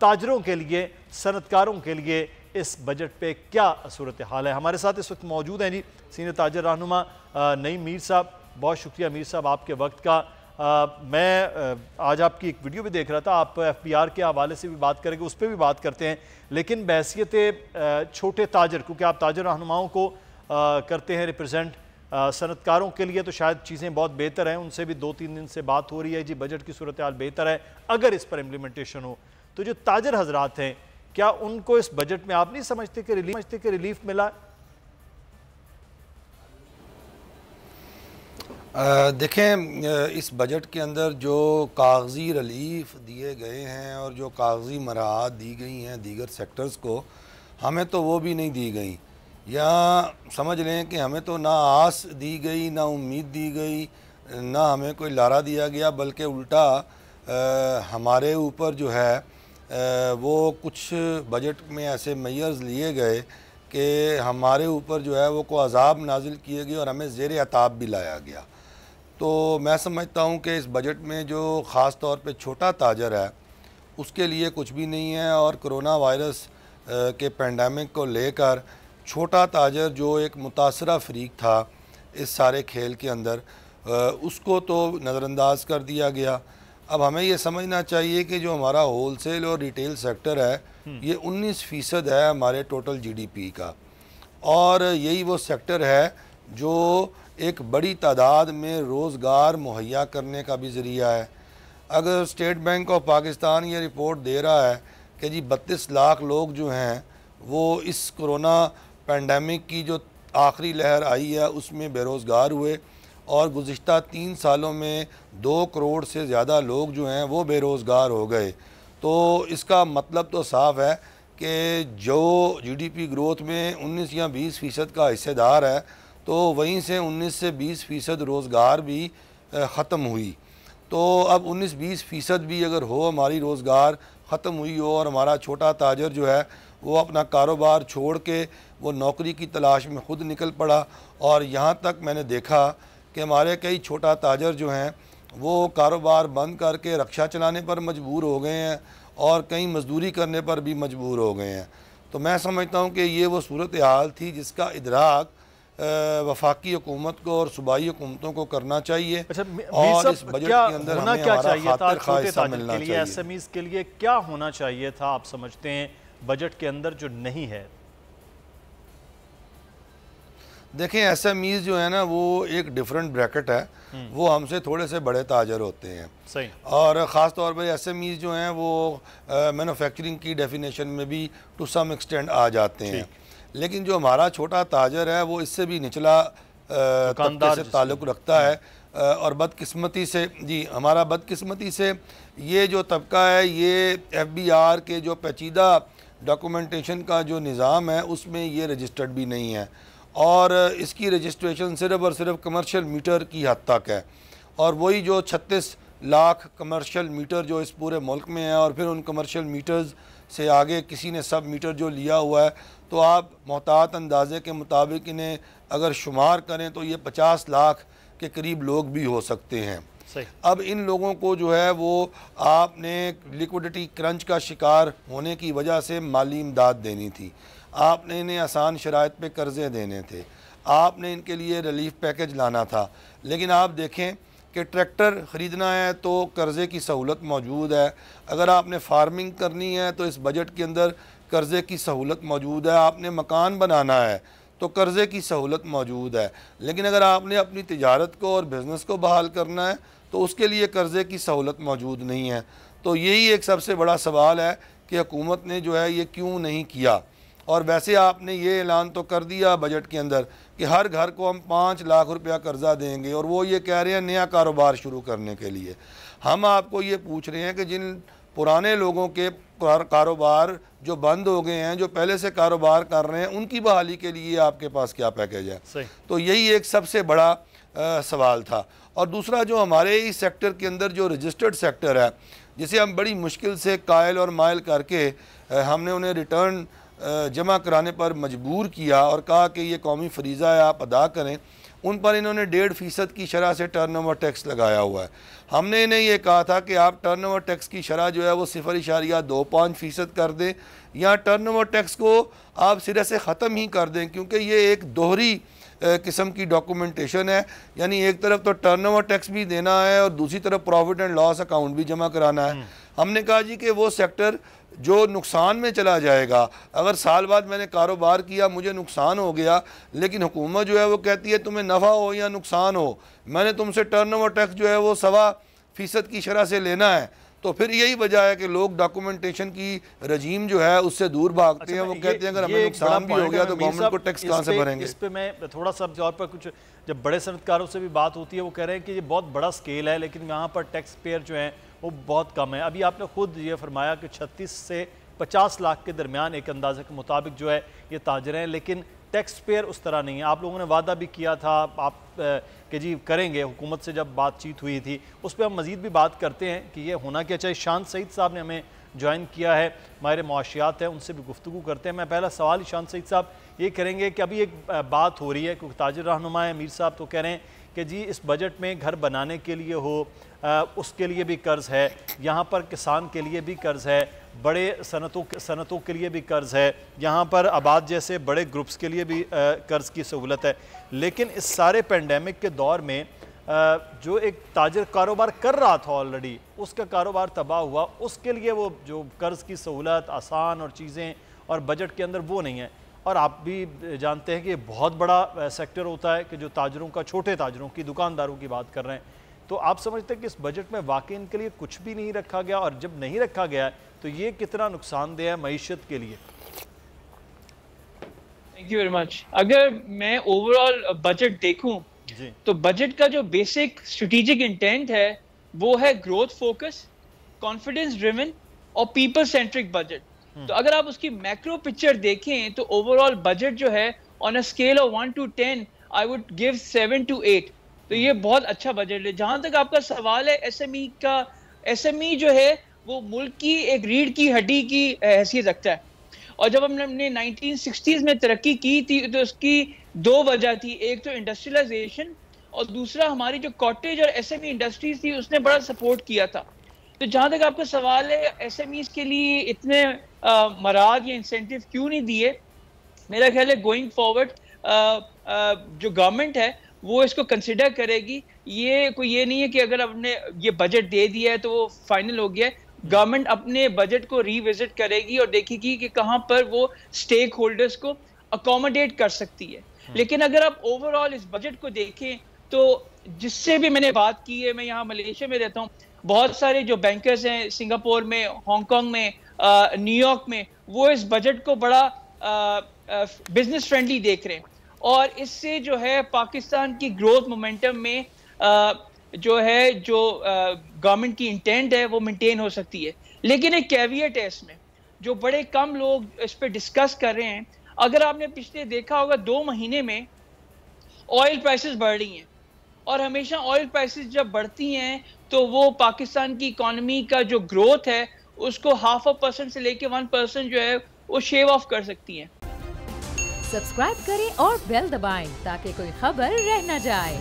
ताजरों के लिए, सनतकारों के लिए इस बजट पे क्या सूरत हाल है। हमारे साथ इस वक्त मौजूद हैं जी सीनियर ताजर रहनुमा नईम मीर साहब। बहुत शुक्रिया मीर साहब आपके वक्त का। मैं आज आपकी एक वीडियो भी देख रहा था, आप FBR के हवाले से भी बात करेंगे, उस पर भी बात करते हैं, लेकिन बहैसियत छोटे ताजर, क्योंकि आप ताजर रहनुमाओं को करते हैं रिप्रेजेंट, सनतकारों के लिए तो शायद चीज़ें बहुत बेहतर हैं, उनसे भी 2-3 दिन से बात हो रही है जी बजट की सूरत हाल बेहतर है अगर इस पर इम्प्लीमेंटेशन हो। तो जो ताजर हजरात हैं, क्या उनको इस बजट में आप नहीं समझते कि रिलीफ मिला? देखें, इस बजट के अंदर जो कागज़ी रिलीफ दिए गए हैं और जो कागज़ी मराहत दी गई हैं दीगर सेक्टर्स को, हमें तो वो भी नहीं दी गई। या समझ लें कि हमें तो ना आस दी गई, ना उम्मीद दी गई, ना हमें कोई लारा दिया गया, बल्कि उल्टा हमारे ऊपर जो है वो कुछ बजट में ऐसे मेयर्स लिए गए कि हमारे ऊपर जो है वो को अज़ाब नाजिल किए गए और हमें ज़ेर अताब भी लाया गया। तो मैं समझता हूँ कि इस बजट में जो ख़ास तौर पे छोटा ताजर है उसके लिए कुछ भी नहीं है, और कोरोना वायरस के पेंडेमिक को लेकर छोटा ताजर जो एक मुतासरा फ़रीक था इस सारे खेल के अंदर, उसको तो नज़रअंदाज कर दिया गया। अब हमें ये समझना चाहिए कि जो हमारा होलसेल और रिटेल सेक्टर है ये 19% है हमारे टोटल GDP का, और यही वो सेक्टर है जो एक बड़ी तादाद में रोज़गार मुहैया करने का भी ज़रिया है। अगर स्टेट बैंक ऑफ पाकिस्तान ये रिपोर्ट दे रहा है कि जी 32 लाख लोग जो हैं वो इस कोरोना पेंडेमिक की जो आखिरी लहर आई है उसमें बेरोज़गार हुए, और गुज़िश्ता 3 सालों में 2 करोड़ से ज़्यादा लोग जो हैं वो बेरोज़गार हो गए, तो इसका मतलब तो साफ़ है कि जो GDP ग्रोथ में 19 या 20% का हिस्सेदार है, तो वहीं से 19 से 20% रोज़गार भी ख़त्म हुई। तो अब 19-20% भी अगर हो हमारी रोज़गार ख़त्म हुई हो और हमारा छोटा ताजर जो है वो अपना कारोबार छोड़ के वो नौकरी की तलाश में ख़ुद निकल पड़ा, और यहाँ तक मैंने देखा कि हमारे कई छोटा ताजर जो हैं वो कारोबार बंद करके रक्षा चलाने पर मजबूर हो गए हैं और कई मजदूरी करने पर भी मजबूर हो गए हैं। तो मैं समझता हूँ कि ये वो सूरत हाल थी जिसका इदराक वफाकी हुकूमत को और सूबाई हुकूमतों को करना चाहिए। अच्छा, और इस बजट के अंदर हमें क्या हमारा चाहिए था छोटे ताजर मिलना के लिए, चाहिए। SMEs के लिए क्या होना चाहिए था आप समझते हैं बजट के अंदर जो नहीं है? देखें, SMEs जो है ना वो एक डिफरेंट ब्रैकेट है, वो हमसे थोड़े से बड़े ताजर होते हैं। सही। और ख़ास तौर पर SMEs जो हैं वो मैन्युफैक्चरिंग की डेफिनेशन में भी टू सम एक्सटेंड आ जाते हैं, लेकिन जो हमारा छोटा ताजर है वो इससे भी निचला तबके से ताल्लुक़ रखता है, और बदकिस्मती से जी हमारा बदकिस्मती से ये जो तबका है ये FBR के जो पेचीदा डॉक्यूमेंटेशन का जो निज़ाम है उसमें ये रजिस्टर्ड भी नहीं है, और इसकी रजिस्ट्रेशन सिर्फ़ और सिर्फ कमर्शियल मीटर की हद तक है, और वही जो 36 लाख कमर्शियल मीटर जो इस पूरे मुल्क में है, और फिर उन कमर्शियल मीटर्स से आगे किसी ने सब मीटर जो लिया हुआ है, तो आप मोहतात अंदाजे के मुताबिक इन्हें अगर शुमार करें तो ये 50 लाख के करीब लोग भी हो सकते हैं। सही। अब इन लोगों को जो है वो आपने लिक्विडिटी क्रंच का शिकार होने की वजह से माली इमदाद देनी थी, आपने इन्हें आसान शराइत पे कर्ज़े देने थे, आपने इनके लिए रिलीफ पैकेज लाना था, लेकिन आप देखें कि ट्रैक्टर ख़रीदना है तो कर्ज़े की सहूलत मौजूद है, अगर आपने फार्मिंग करनी है तो इस बजट के अंदर कर्ज़े की सहूलत मौजूद है, आपने मकान बनाना है तो कर्ज़े की सहूलत मौजूद है, लेकिन अगर आपने अपनी तिजारत को और बिज़नेस को बहाल करना है तो उसके लिए कर्ज़े की सहूलत मौजूद नहीं है। तो यही एक सबसे बड़ा सवाल है कि हुकूमत ने जो है ये क्यों नहीं किया। और वैसे आपने ये ऐलान तो कर दिया बजट के अंदर कि हर घर को हम 5 लाख रुपया कर्ज़ा देंगे, और वो ये कह रहे हैं नया कारोबार शुरू करने के लिए। हम आपको ये पूछ रहे हैं कि जिन पुराने लोगों के कारोबार जो बंद हो गए हैं, जो पहले से कारोबार कर रहे हैं, उनकी बहाली के लिए आपके पास क्या पैकेज है? सही। तो यही एक सबसे बड़ा सवाल था। और दूसरा, जो हमारे इस सेक्टर के अंदर जो रजिस्टर्ड सेक्टर है, जिसे हम बड़ी मुश्किल से कायल और मायल करके हमने उन्हें रिटर्न जमा कराने पर मजबूर किया और कहा कि ये कौमी फरीज़ा है, आप अदा करें, उन पर इन्होंने 1.5% की शरह से टर्नओवर टैक्स लगाया हुआ है। हमने इन्हें ये कहा था कि आप टर्नओवर टैक्स की शरह जो है वो 0.25% कर दें या टर्नओवर टैक्स को आप सिरे से ख़त्म ही कर दें, क्योंकि ये एक दोहरी किस्म की डॉक्यूमेंटेशन है। यानी एक तरफ तो टर्नओवर टैक्स भी देना है और दूसरी तरफ प्रॉफिट एंड लॉस अकाउंट भी जमा कराना है। हमने कहा जी कि वो सेक्टर जो नुकसान में चला जाएगा, अगर साल बाद मैंने कारोबार किया मुझे नुकसान हो गया, लेकिन हुकूमत जो है वो कहती है तुम्हें नफ़ा हो या नुकसान हो, मैंने तुमसे टर्नओवर टैक्स जो है वो 1.25% की शरह से लेना है, तो फिर यही वजह है कि लोग डॉक्यूमेंटेशन की रजीम जो है उससे दूर भागते हैं। वो कहते हैं अगर हमें नुकसान भी हो गया तो गवर्नमेंट को टैक्स कहाँ से भरेंगे। इस पे मैं थोड़ा सा तौर पर कुछ, जब बड़े सनतकारों से भी बात होती है वो कह रहे हैं कि ये बहुत बड़ा स्केल है लेकिन यहाँ पर टैक्स पेयर जो हैं वो बहुत कम है। अभी आपने खुद ये फरमाया कि 36 से 50 लाख के दरमियान एक अंदाजे के मुताबिक जो है ये ताजर हैं, लेकिन टैक्स पेयर उस तरह नहीं है। आप लोगों ने वादा भी किया था आप कि जी करेंगे, हुकूमत से जब बातचीत हुई थी उस पर हम मज़ीद भी बात करते हैं कि ये होना क्या चाहिए। शान सईद साहब ने हमें ज्वाइन किया है, माहिर मुआशियात है, उनसे भी गुफ्तगू करते हैं। मैं पहला सवाल शान सईद साहब ये करेंगे कि अभी एक बात हो रही है, क्योंकि ताजिर रहनुमा है मीर साहब तो कह रहे हैं कि जी इस बजट में घर बनाने के लिए हो उसके लिए भी कर्ज़ है, यहाँ पर किसान के लिए भी कर्ज़ है, बड़े सनतों के लिए भी कर्ज़ है, यहाँ पर आबाद जैसे बड़े ग्रुप्स के लिए भी कर्ज़ की सहूलत है। लेकिन इस सारे पेंडेमिक के दौर में जो एक ताजिर कारोबार कर रहा था ऑलरेडी, उसका कारोबार तबाह हुआ, उसके लिए वो जो कर्ज़ की सहूलत आसान और चीज़ें और बजट के अंदर वो नहीं है। और आप भी जानते हैं कि बहुत बड़ा सेक्टर होता है कि जो ताजरों का, छोटे ताजरों की, दुकानदारों की बात कर रहे हैं। तो आप समझते हैं कि इस बजट में वाकई इनके लिए कुछ भी नहीं रखा गया, और जब नहीं रखा गया तो ये कितना नुकसानदेह है मईशत के लिए? Thank you very much. अगर मैं ओवरऑल बजट देखूं तो बजट का जो बेसिक स्ट्रेटेजिक इंटेंट है वो है ग्रोथ फोकस, कॉन्फिडेंस ड्रिवन और पीपल सेंट्रिक बजट। तो अगर आप उसकी मैक्रो पिक्चर देखें तो ओवरऑल बजट जो है on a scale of 1 to 10 I would give 7 to 8। तो ये बहुत अच्छा बजट है। जहां तक आपका सवाल है एसएमई का, एसएमई जो है वो मुल्क की एक रीढ़ की हड्डी की हैसियत रखता है, और जब हमने 1960s में तरक्की की थी तो उसकी दो वजह थी, एक तो इंडस्ट्रियलाइजेशन और दूसरा हमारी जो कॉटेज और एसएमई इंडस्ट्रीज थी उसने बड़ा सपोर्ट किया था। तो जहां तक आपका सवाल है एसएमईज के लिए इतने मराद या इंसेंटिव क्यों नहीं दिए, मेरा ख्याल है गोइंग फॉरवर्ड जो गवर्नमेंट है वो इसको कंसिडर करेगी। ये कोई ये नहीं है कि अगर आपने ये बजट दे दिया है तो वो फाइनल हो गया है। गवर्नमेंट अपने बजट को रिविजिट करेगी और देखेगी कि कहां पर वो स्टेक होल्डर्स को अकोमोडेट कर सकती है। लेकिन अगर आप ओवरऑल इस बजट को देखें तो जिससे भी मैंने बात की है, मैं यहाँ मलेशिया में रहता हूँ, बहुत सारे जो बैंकर्स हैं सिंगापुर में, हांगकांग में, न्यूयॉर्क में, वो इस बजट को बड़ा बिजनेस फ्रेंडली देख रहे हैं, और इससे जो है पाकिस्तान की ग्रोथ मोमेंटम में जो गवर्नमेंट की इंटेंट है वो मेंटेन हो सकती है। लेकिन एक कैविएट है इसमें जो बड़े कम लोग इस पे डिस्कस कर रहे हैं। अगर आपने पिछले देखा होगा 2 महीने में ऑयल प्राइसेस बढ़ रही हैं, और हमेशा ऑयल प्राइसेस जब बढ़ती हैं तो वो पाकिस्तान की इकोनॉमी का जो ग्रोथ है उसको 0.5% से लेके 1% जो है वो शेव ऑफ कर सकती हैं। सब्सक्राइब करें और बेल दबाएं ताकि कोई खबर रह न जाए।